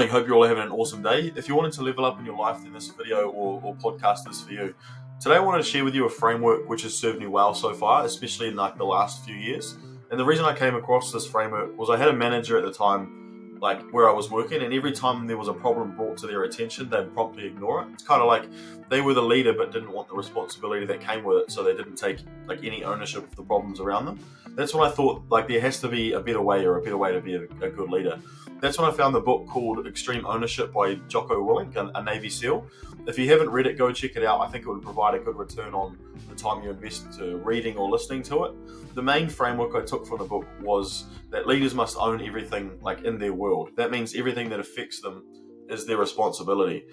I hope you're all having an awesome day. If you wanted to level up in your life, then this video or podcast is for you. Today I wanted to share with you a framework which has served me well so far, especially in the last few years. And the reason I came across this framework was I had a manager at the time, where I was working, and every time there was a problem brought to their attention, they'd promptly ignore it. It's kind of like they were the leader but didn't want the responsibility that came with it, so they didn't take any ownership of the problems around them. That's when I thought there has to be a better way to be a good leader. That's when I found the book called Extreme Ownership by Jocko Willink, a Navy SEAL. If you haven't read it, go check it out. I think it would provide a good return on the time you invest to reading or listening to it. The main framework I took from the book was that leaders must own everything in their world. That means everything that affects them is their responsibility.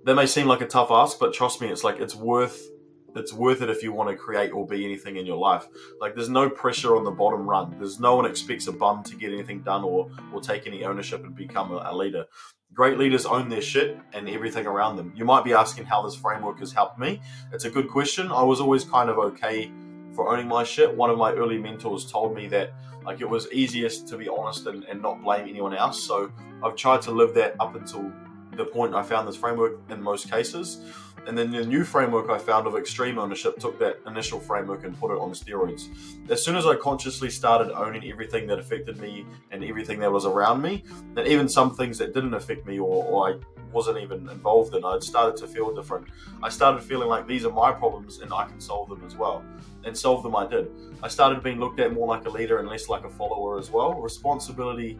That may seem like a tough ask, but trust me, it's worth it if you want to create or be anything in your life. There's no pressure on the bottom rung. There's no one expects a bum to get anything done or take any ownership and become a leader. Great leaders own their shit and everything around them. You might be asking how this framework has helped me. It's a good question. I was always kind of okay for owning my shit. One of my early mentors told me that it was easiest to be honest and not blame anyone else. So I've tried to live that up until the point I found this framework in most cases. And then the new framework I found of extreme ownership took that initial framework and put it on steroids. As soon as I consciously started owning everything that affected me and everything that was around me, and even some things that didn't affect me or I wasn't even involved in, I started to feel different. I started feeling like these are my problems and I can solve them as well. And solve them I did. I started being looked at more like a leader and less like a follower as well. Responsibility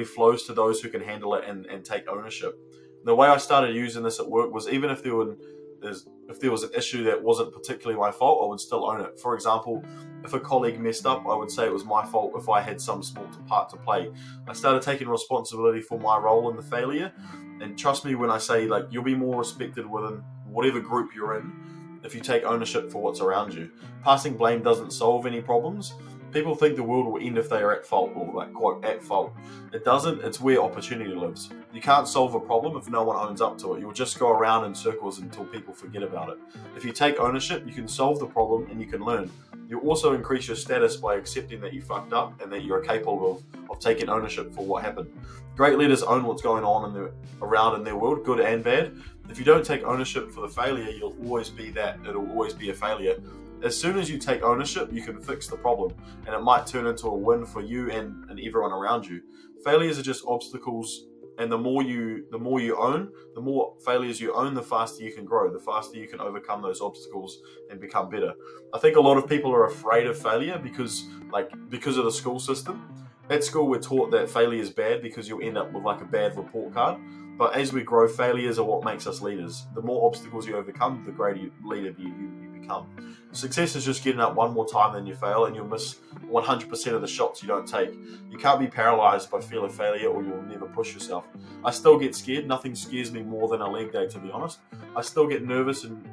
flows to those who can handle it and take ownership. The way I started using this at work was even if there was an issue that wasn't particularly my fault, I would still own it. For example, if a colleague messed up, I would say it was my fault if I had some small part to play. I started taking responsibility for my role in the failure, and trust me when I say you'll be more respected within whatever group you're in if you take ownership for what's around you. Passing blame doesn't solve any problems. People think the world will end if they are at fault, or quote, at fault. It doesn't. It's where opportunity lives. You can't solve a problem if no one owns up to it. You'll just go around in circles until people forget about it. If you take ownership, you can solve the problem and you can learn. You'll also increase your status by accepting that you fucked up and that you're capable of taking ownership for what happened. Great leaders own what's going on around in their world, good and bad. If you don't take ownership for the failure, you'll always be that. It'll always be a failure. As soon as you take ownership, you can fix the problem, and it might turn into a win for you and everyone around you. Failures are just obstacles, and the more you own, the more failures you own, the faster you can grow, the faster you can overcome those obstacles and become better. I think a lot of people are afraid of failure because of the school system. At school, we're taught that failure is bad because you'll end up with a bad report card. But as we grow, failures are what makes us leaders. The more obstacles you overcome, the greater leader you become. Success is just getting up one more time than you fail, and you'll miss 100% of the shots you don't take. You can't be paralyzed by fear of failure, or you'll never push yourself. I still get scared. Nothing scares me more than a leg day, to be honest. I still get nervous and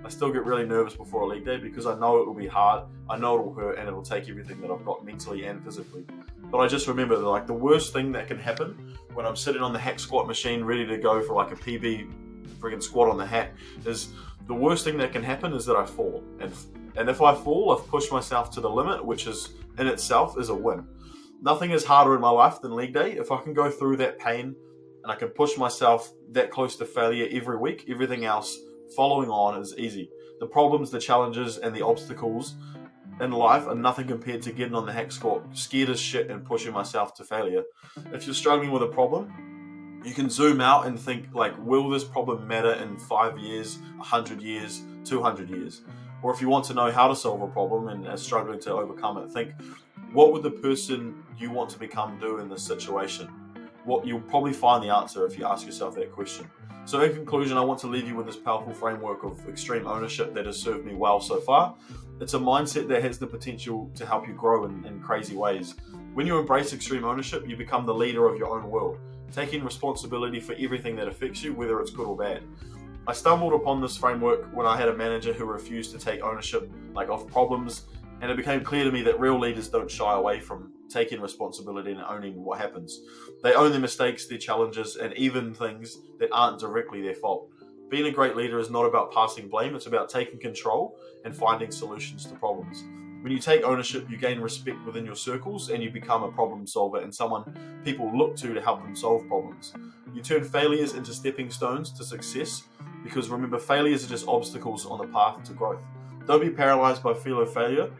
I still get really nervous before a leg day because I know it will be hard. I know it will hurt, and it will take everything that I've got mentally and physically. But I just remember that the worst thing that can happen when I'm sitting on the hack squat machine ready to go for a PB friggin' squat on the hack is the worst thing that can happen is that I fall. And if I fall, I've pushed myself to the limit, which is in itself is a win. Nothing is harder in my life than leg day. If I can go through that pain and I can push myself that close to failure every week, everything else following on is easy. The problems, the challenges, and the obstacles in life are nothing compared to getting on the hack squat, scared as shit and pushing myself to failure. If you're struggling with a problem, you can zoom out and think will this problem matter in 5 years, 100 years, 200 years? Or if you want to know how to solve a problem and are struggling to overcome it, think, what would the person you want to become do in this situation? You'll probably find the answer if you ask yourself that question. So in conclusion, I want to leave you with this powerful framework of extreme ownership that has served me well so far. It's a mindset that has the potential to help you grow in crazy ways. When you embrace extreme ownership, you become the leader of your own world, taking responsibility for everything that affects you, whether it's good or bad. I stumbled upon this framework when I had a manager who refused to take ownership of problems, and it became clear to me that real leaders don't shy away from taking responsibility and owning what happens. They own their mistakes, their challenges, and even things that aren't directly their fault. Being a great leader is not about passing blame, it's about taking control and finding solutions to problems. When you take ownership, you gain respect within your circles and you become a problem solver and someone people look to help them solve problems. You turn failures into stepping stones to success, because remember, failures are just obstacles on the path to growth. Don't be paralyzed by fear of failure.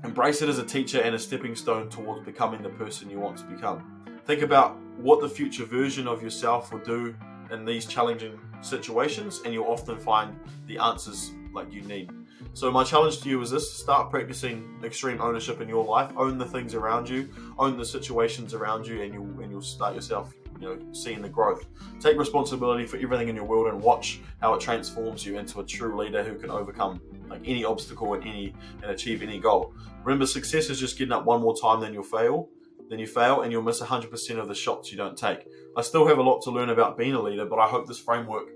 Embrace it as a teacher and a stepping stone towards becoming the person you want to become. Think about what the future version of yourself will do in these challenging situations, and you'll often find the answers like you need. So my challenge to you is this: start practicing extreme ownership in your life. Own the things around you, own the situations around you, and you'll start yourself, seeing the growth. Take responsibility for everything in your world and watch how it transforms you into a true leader who can overcome any obstacle and achieve any goal. Remember, success is just getting up one more time, then you fail, and you'll miss 100% of the shots you don't take. I still have a lot to learn about being a leader, but I hope this framework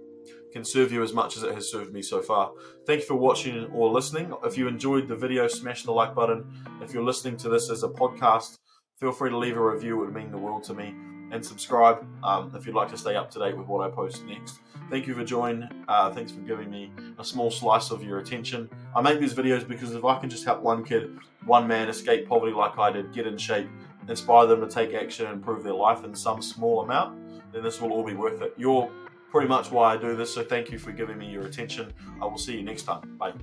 can serve you as much as it has served me so far. Thank you for watching or listening. If you enjoyed the video, smash the like button. If you're listening to this as a podcast, feel free to leave a review. It would mean the world to me. And subscribe if you'd like to stay up to date with what I post next. Thank you for joining. Thanks for giving me a small slice of your attention. I make these videos because if I can just help one kid, one man escape poverty like I did, get in shape, inspire them to take action and improve their life in some small amount, then this will all be worth it. You're pretty much why I do this, so thank you for giving me your attention. I will see you next time. Bye.